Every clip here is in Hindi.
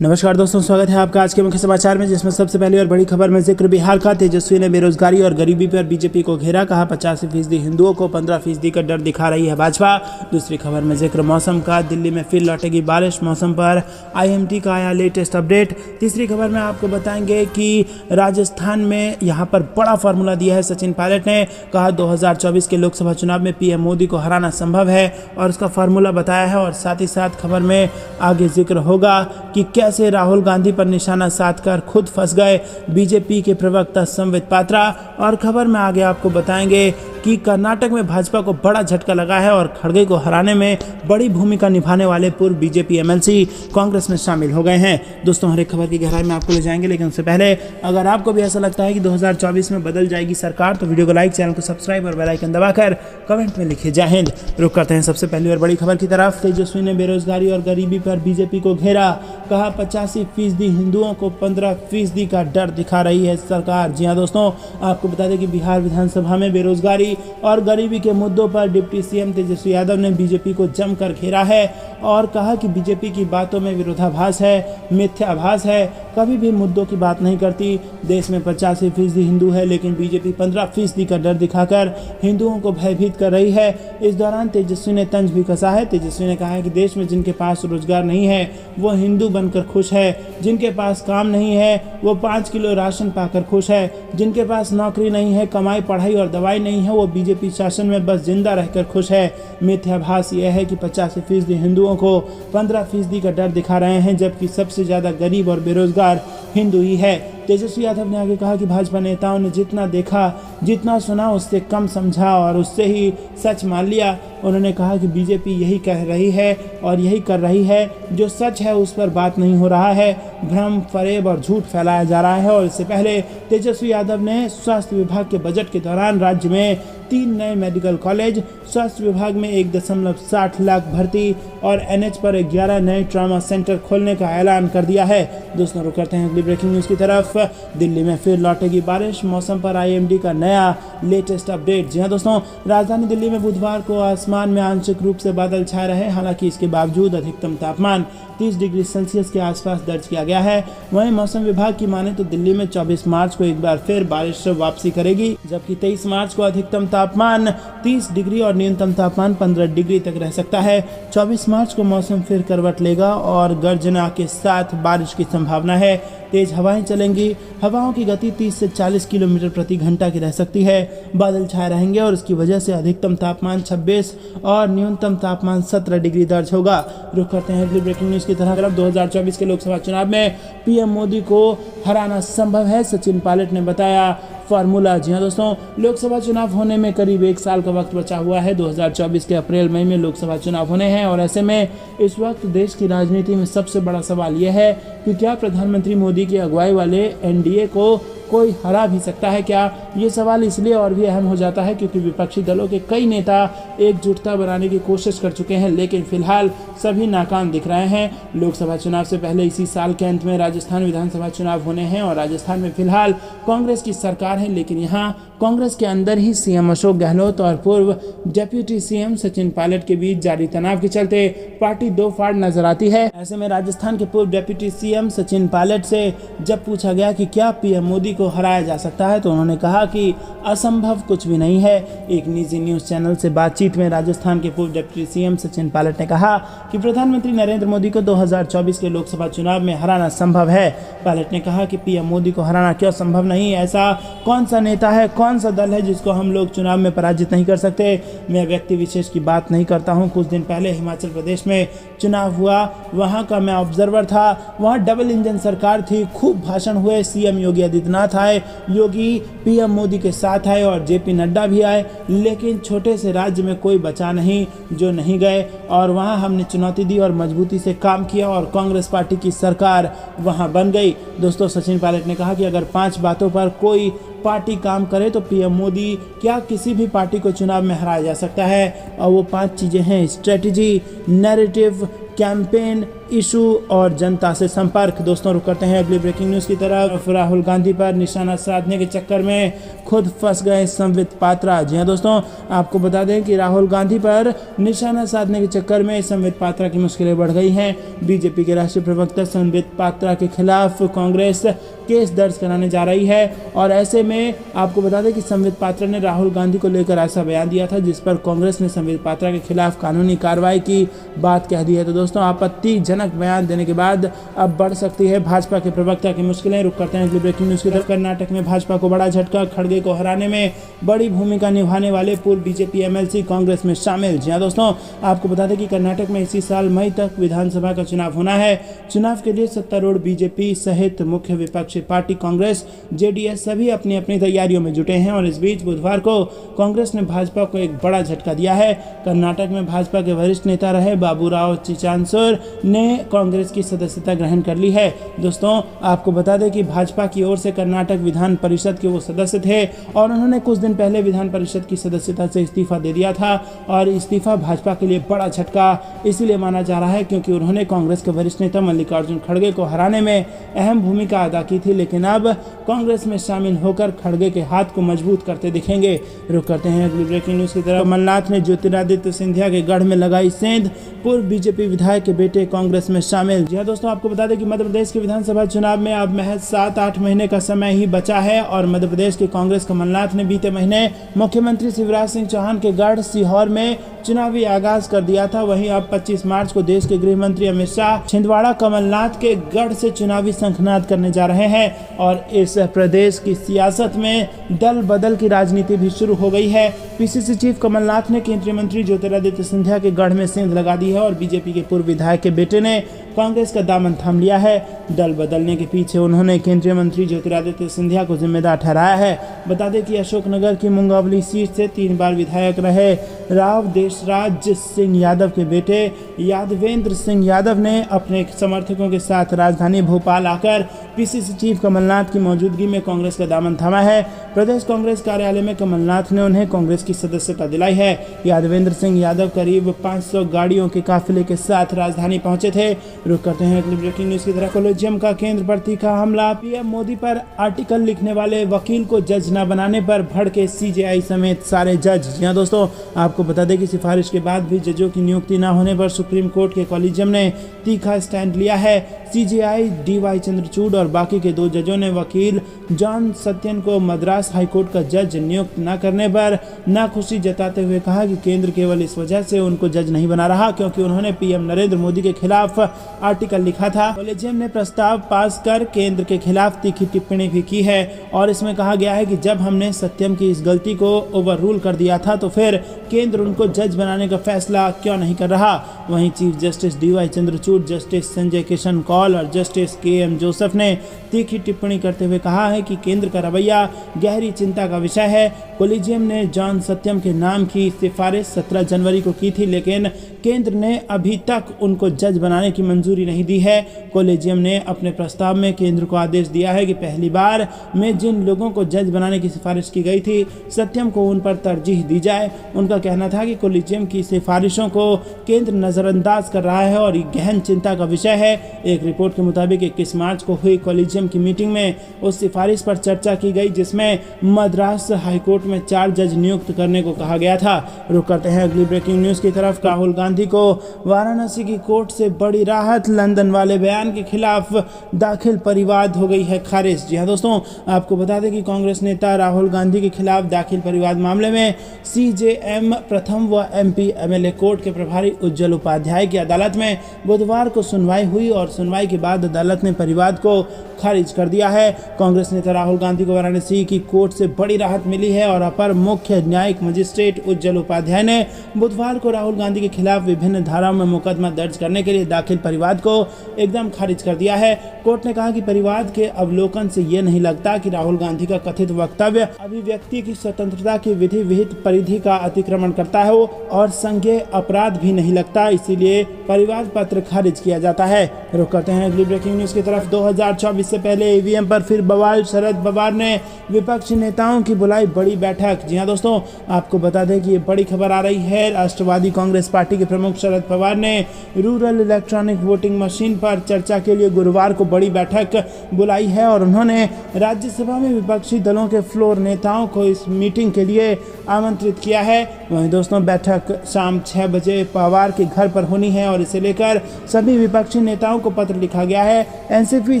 नमस्कार दोस्तों, स्वागत है आपका आज के मुख्य समाचार में, जिसमें सबसे पहली और बड़ी खबर में जिक्र बिहार का। तेजस्वी ने बेरोजगारी और गरीबी पर बीजेपी को घेरा, कहा 85% हिंदुओं को 15% का डर दिखा रही है भाजपा। दूसरी खबर में जिक्र मौसम का, दिल्ली में फिर लौटेगी बारिश, मौसम पर IMD का आया लेटेस्ट अपडेट। तीसरी खबर में आपको बताएंगे कि राजस्थान में यहाँ पर बड़ा फार्मूला दिया है सचिन पायलट ने, कहा 2024 के लोकसभा चुनाव में PM मोदी को हराना संभव है और उसका फार्मूला बताया है। और साथ ही साथ खबर में आगे जिक्र होगा कि कैसे राहुल गांधी पर निशाना साधकर खुद फंस गए बीजेपी के प्रवक्ता संबित पात्रा। और खबर में आगे आपको बताएंगे कि कर्नाटक में भाजपा को बड़ा झटका लगा है और खड़गे को हराने में बड़ी भूमिका निभाने वाले पूर्व बीजेपी MLC कांग्रेस में शामिल हो गए हैं। दोस्तों, हर एक खबर की गहराई में आपको ले जाएंगे, लेकिन उससे पहले अगर आपको भी ऐसा लगता है कि 2024 में बदल जाएगी सरकार, तो वीडियो को लाइक, चैनल को सब्सक्राइब और बेल आइकन दबाकर कमेंट में लिखिए जय हिंद। रुक करते हैं सबसे पहली और बड़ी खबर की तरफ। तेजस्वी ने बेरोजगारी और गरीबी पर बीजेपी को घेरा, कहा 85% हिंदुओं को 15% का डर दिखा रही है सरकार। जी हाँ दोस्तों, आपको बता दें कि बिहार विधानसभा में बेरोजगारी और गरीबी के मुद्दों पर डिप्टी CM तेजस्वी यादव ने बीजेपी को जमकर घेरा है और कहा कि बीजेपी की बातों में विरोधाभास है, मिथ्याभास है, कभी भी मुद्दों की बात नहीं करती। देश में 85% हिंदू है, लेकिन बीजेपी 15% का डर दिखाकर हिंदुओं को भयभीत कर रही है। इस दौरान तेजस्वी ने तंज भी कसा है। तेजस्वी ने कहा है कि देश में जिनके पास रोजगार नहीं है वो हिंदू बनकर खुश है, जिनके पास काम नहीं है वो 5 किलो राशन पाकर खुश है, जिनके पास नौकरी नहीं है, कमाई, पढ़ाई और दवाई नहीं है, वो बीजेपी शासन में बस जिंदा रहकर खुश है। मिथ्याभास यह है कि 85% हिंदुओं को 15% का डर दिखा रहे हैं, जबकि सबसे ज़्यादा गरीब और बेरोजगार हिंदू ही है। तेजस्वी यादव ने आगे कहा कि भाजपा नेताओं ने जितना देखा, जितना सुना, उससे कम समझा और उससे ही सच मान लिया। उन्होंने कहा कि बीजेपी यही कह रही है और यही कर रही है, जो सच है उस पर बात नहीं हो रहा है, भ्रम, फरेब और झूठ फैलाया जा रहा है। और इससे पहले तेजस्वी यादव ने स्वास्थ्य विभाग के बजट के दौरान राज्य में 3 नए मेडिकल कॉलेज, स्वास्थ्य विभाग में 1.60 लाख भर्ती और NH पर 11 नए ट्रॉमा सेंटर खोलने का ऐलान कर दिया है। दोस्तों, रुक करते हैं अगली ब्रेकिंग न्यूज़ की तरफ। दिल्ली में फिर लौटेगी बारिश, मौसम पर IMD का नया लेटेस्ट अपडेट। जी हाँ दोस्तों, राजधानी दिल्ली में बुधवार को आसमान में आंशिक रूप से बादल छाए रहे, हालांकि इसके बावजूद अधिकतम तापमान 30 डिग्री सेल्सियस के आसपास दर्ज किया गया है। वहीं मौसम विभाग की माने तो दिल्ली में 24 मार्च को एक बार फिर बारिश से वापसी करेगी, जबकि 23 मार्च को अधिकतम तापमान 30 डिग्री और न्यूनतम तापमान 15 डिग्री तक रह सकता है। 24 मार्च को मौसम फिर करवट लेगा और गर्जना के साथ बारिश की संभावना है। तेज हवाएं चलेंगी, हवाओं की गति 30 से 40 किलोमीटर प्रति घंटा की रह सकती है। बादल छाए रहेंगे और इसकी वजह से अधिकतम तापमान 26 और न्यूनतम तापमान 17 डिग्री दर्ज होगा। रुक करते हैं अगली ब्रेकिंग न्यूज़ की तरफ। 2024 के लोकसभा चुनाव में PM मोदी को हराना संभव है, सचिन पायलट ने बताया फार्मूला। जी हाँ दोस्तों, लोकसभा चुनाव होने में करीब 1 साल का वक्त बचा हुआ है। 2024 के अप्रैल मई में लोकसभा चुनाव होने हैं और ऐसे में इस वक्त देश की राजनीति में सबसे बड़ा सवाल यह है कि क्या प्रधानमंत्री मोदी की अगुवाई वाले NDA को कोई हरा भी सकता है क्या? ये सवाल इसलिए और भी अहम हो जाता है क्योंकि विपक्षी दलों के कई नेता एकजुटता बनाने की कोशिश कर चुके हैं, लेकिन फिलहाल सभी नाकाम दिख रहे हैं। लोकसभा चुनाव से पहले इसी साल के अंत में राजस्थान विधानसभा चुनाव होने हैं और राजस्थान में फिलहाल कांग्रेस की सरकार है, लेकिन यहाँ कांग्रेस के अंदर ही CM अशोक गहलोत और पूर्व डिप्टी CM सचिन पायलट के बीच जारी तनाव के चलते पार्टी दो फाड़ नजर आती है। ऐसे में राजस्थान के पूर्व डिप्टी CM सचिन पायलट से जब पूछा गया कि क्या PM मोदी को हराया जा सकता है, तो उन्होंने कहा कि असंभव कुछ भी नहीं है। एक निजी न्यूज चैनल से बातचीत में राजस्थान के पूर्व डिप्टी CM सचिन पायलट ने कहा कि प्रधानमंत्री नरेंद्र मोदी को 2024 के लोकसभा चुनाव में हराना संभव है। पायलट ने कहा कि PM मोदी को हराना क्यों संभव नहीं? ऐसा कौन सा नेता है, कौन सा दल है जिसको हम लोग चुनाव में पराजित नहीं कर सकते? मैं व्यक्ति विशेष की बात नहीं करता हूं। कुछ दिन पहले हिमाचल प्रदेश में चुनाव हुआ, वहां का मैं ऑब्जर्वर था। वहां डबल इंजन सरकार थी, खूब भाषण हुए, CM योगी आदित्यनाथ आए, योगी PM मोदी के साथ आए और JP नड्डा भी आए, लेकिन छोटे से राज्य में कोई बचा नहीं जो नहीं गए। और वहां हमने चुनौती दी और मजबूती से काम किया और कांग्रेस पार्टी की सरकार वहां बन गई। दोस्तों, सचिन पायलट ने कहा कि अगर 5 बातों पर कोई पार्टी काम करे तो PM मोदी क्या किसी भी पार्टी को चुनाव में हराया जा सकता है। और वो 5 चीज़ें हैं: स्ट्रेटजी, नैरेटिव, कैंपेन, इशू और जनता से संपर्क। दोस्तों रुक करते हैं अगली ब्रेकिंग न्यूज़ की तरफ। राहुल गांधी पर निशाना साधने के चक्कर में खुद फंस गए संबित पात्रा। जी हाँ दोस्तों, आपको बता दें कि राहुल गांधी पर निशाना साधने के चक्कर में संबित पात्रा की मुश्किलें बढ़ गई हैं। बीजेपी के राष्ट्रीय प्रवक्ता संबित पात्रा के खिलाफ कांग्रेस केस दर्ज कराने जा रही है और ऐसे में आपको बता दें कि संबित पात्रा ने राहुल गांधी को लेकर ऐसा बयान दिया था जिस पर कांग्रेस ने संबित पात्रा के खिलाफ कानूनी कार्रवाई की बात कह दी है। तो दोस्तों, आपत्तिजनक बयान देने के बाद अब बढ़ सकती है भाजपा के प्रवक्ता की मुश्किलें। रुक करते हैं अगली ब्रेकिंग न्यूज़ की तरफ। कर्नाटक में भाजपा को बड़ा झटका, खड़गे को हराने में बड़ी भूमिका निभाने वाले पूर्व बीजेपी एमएलसी कांग्रेस में शामिल। जी हाँ दोस्तों, आपको बता दें कि कर्नाटक में इसी साल मई तक विधानसभा का चुनाव होना है। चुनाव के लिए सत्तारूढ़ बीजेपी सहित मुख्य विपक्षी पार्टी कांग्रेस, जेडीएस सभी अपनी अपनी तैयारियों में जुटे हैं और इस बीच बुधवार को कांग्रेस ने भाजपा को एक बड़ा झटका दिया है। कर्नाटक में भाजपा के वरिष्ठ नेता रहे बाबूराव चिचांसुर ने कांग्रेस की सदस्यता ग्रहण कर ली है। दोस्तों, आपको बता दें कि भाजपा की ओर से कर्नाटक विधान परिषद के वो सदस्य थे और उन्होंने कुछ दिन पहले विधान परिषद की सदस्यता से इस्तीफा दे दिया था और इस्तीफा भाजपा के लिए बड़ा झटका इसलिए माना जा रहा है क्योंकि उन्होंने कांग्रेस के वरिष्ठ नेता मल्लिकार्जुन खड़गे को हराने में अहम भूमिका अदा की थी, लेकिन अब कांग्रेस में शामिल होकर खड़गे के हाथ को मजबूत करते दिखेंगे। रुक करते हैं अगली ब्रेकिंग न्यूज़ की तरफ। कमलनाथ ने ज्योतिरादित्य सिंधिया के गढ़ में लगाई सेंध, पूर्व बीजेपी विधायक के बेटे कांग्रेस में शामिल। जी हाँ दोस्तों, आपको बता दें कि मध्य प्रदेश के विधानसभा चुनाव में अब महज 7-8 महीने का समय ही बचा है और मध्य प्रदेश के कांग्रेस कमलनाथ ने बीते महीने मुख्यमंत्री शिवराज सिंह चौहान के गढ़ सीहोर में चुनावी आगाज कर दिया था। वहीं अब 25 मार्च को देश के गृह मंत्री अमित शाह छिंदवाड़ा कमलनाथ के गढ़ से चुनावी शंखनाद करने जा रहे हैं और इस प्रदेश की सियासत में दल बदल की राजनीति भी शुरू हो गई है। पीसीसी चीफ कमलनाथ ने केंद्रीय मंत्री ज्योतिरादित्य सिंधिया के गढ़ में सेंध लगा दी है और बीजेपी के पूर्व विधायक के बेटे ने कांग्रेस का दामन थाम लिया है। दल बदलने के पीछे उन्होंने केंद्रीय मंत्री ज्योतिरादित्य सिंधिया को जिम्मेदार ठहराया है। बता दें कि अशोकनगर की मुंगावली सीट से 3 बार विधायक रहे राव देशराज सिंह यादव के बेटे यादवेंद्र सिंह यादव ने अपने समर्थकों के साथ राजधानी भोपाल आकर पीसीसी चीफ कमलनाथ की मौजूदगी में कांग्रेस का दामन थामा है। प्रदेश कांग्रेस कार्यालय में कमलनाथ ने उन्हें कांग्रेस की सदस्यता दिलाई है। यादवेंद्र सिंह यादव करीब 500 गाड़ियों के काफिले के साथ राजधानी पहुंचे थे। रुक करते हैं अगली ब्रेकिंग न्यूज़ की तरफ। कोलेजियम का केंद्र पर तीखा हमला, पीएम मोदी पर आर्टिकल लिखने वाले वकील को जज न बनाने पर भड़के सीजेआई समेत सारे जज। जी हाँ दोस्तों, आपको बता दें कि सिफारिश के बाद भी जजों की नियुक्ति न होने पर सुप्रीम कोर्ट के कोलेजियम ने तीखा स्टैंड लिया है। सीजेआई डीवाई चंद्रचूड़ और बाकी के 2 जजों ने वकील जॉन सत्यन को मद्रास हाईकोर्ट का जज नियुक्त न करने पर नाखुशी जताते हुए कहा कि केंद्र केवल इस वजह से उनको जज नहीं बना रहा क्योंकि उन्होंने पीएम नरेंद्र मोदी के खिलाफ आर्टिकल लिखा था। कोलेजियम ने प्रस्ताव पास कर केंद्र के खिलाफ तीखी टिप्पणी भी की है और इसमें कहा गया है कि जब हमने सत्यम की इस गलती को ओवर रूल कर दिया था तो फिर केंद्र उनको जज बनाने का फैसला क्यों नहीं कर रहा। वहीं chief justice DY Chandrachud, justice Sanjay Kishan Kaul और जस्टिस केएम जोसेफ ने तीखी टिप्पणी करते हुए कहा है कि केंद्र का रवैया गहरी चिंता का विषय है। कोलेजियम ने जॉन सत्यम के नाम की सिफारिश 17 जनवरी को की थी लेकिन केंद्र ने अभी तक उनको जज बनाने की मंजूरी नहीं दी है। कोलेजियम ने अपने प्रस्ताव में केंद्र को आदेश दिया है कि पहली बार में जिन लोगों को जज बनाने की सिफारिश की गई थी सत्यम को उन पर तरजीह दी जाए। उनका कहना था कि कोलेजियम की सिफारिशों को केंद्र नज़रअंदाज कर रहा है और ये गहन चिंता का विषय है। एक रिपोर्ट के मुताबिक 21 मार्च को हुई कोलेजियम की मीटिंग में उस सिफारिश पर चर्चा की गई जिसमें मद्रास हाईकोर्ट में 4 जज नियुक्त करने को कहा गया था। रुक करते हैं अगली ब्रेकिंग न्यूज़ की तरफ। राहुल गांधी को वाराणसी की कोर्ट से बड़ी राहत, लंदन वाले बयान के खिलाफ दाखिल परिवाद हो गई है खारिज। जी हाँ दोस्तों, आपको बता दें कि कांग्रेस नेता राहुल गांधी के खिलाफ दाखिल परिवाद मामले में सीजेएम प्रथम व एमपी एमएलए कोर्ट के प्रभारी उज्जवल उपाध्याय की अदालत में बुधवार को सुनवाई हुई और सुनवाई के बाद अदालत ने परिवाद को खारिज कर दिया है। कांग्रेस नेता राहुल गांधी को वाराणसी की कोर्ट से बड़ी राहत मिली है और अपर मुख्य न्यायिक मजिस्ट्रेट उज्जवल उपाध्याय ने बुधवार को राहुल गांधी के खिलाफ विभिन्न धाराओं में मुकदमा दर्ज करने के लिए दाखिल परिवाद को एकदम खारिज कर दिया है। कोर्ट ने कहा कि परिवाद के अवलोकन से ये नहीं लगता कि राहुल गांधी का कथित वक्तव्य अभिव्यक्ति की स्वतंत्रता की विधि विहित परिधि का अतिक्रमण करता है और संज्ञेय अपराध भी नहीं लगता, इसीलिए परिवाद पत्र खारिज किया जाता है। रुक करते हैं अगली ब्रेकिंग न्यूज की तरफ। 2024 से पहले ईवीएम पर फिर बवाल, शरद पवार ने विपक्षी नेताओं की बुलाई बड़ी बैठक। जी हाँ दोस्तों, आपको बता दें कि ये बड़ी खबर आ रही है। राष्ट्रवादी कांग्रेस पार्टी के प्रमुख शरद पवार ने रूरल इलेक्ट्रॉनिक वोटिंग मशीन पर चर्चा के लिए गुरुवार को बड़ी बैठक बुलाई है और उन्होंने राज्यसभा में विपक्षी दलों के फ्लोर नेताओं को इस मीटिंग के लिए आमंत्रित किया है। वहीं दोस्तों, बैठक शाम 6 बजे पवार के घर पर होनी है और इसे लेकर सभी विपक्षी नेताओं को पत्र लिखा गया है। एनसीपी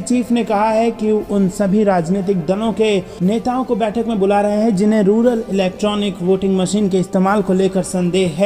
चीफ ने कहा है कि उन सभी राजनीतिक दलों के नेताओं को बैठक में बुला रहे हैं जिन्हें रूरल इलेक्ट्रॉनिक वोटिंग मशीन के इस्तेमाल को लेकर संदेह है।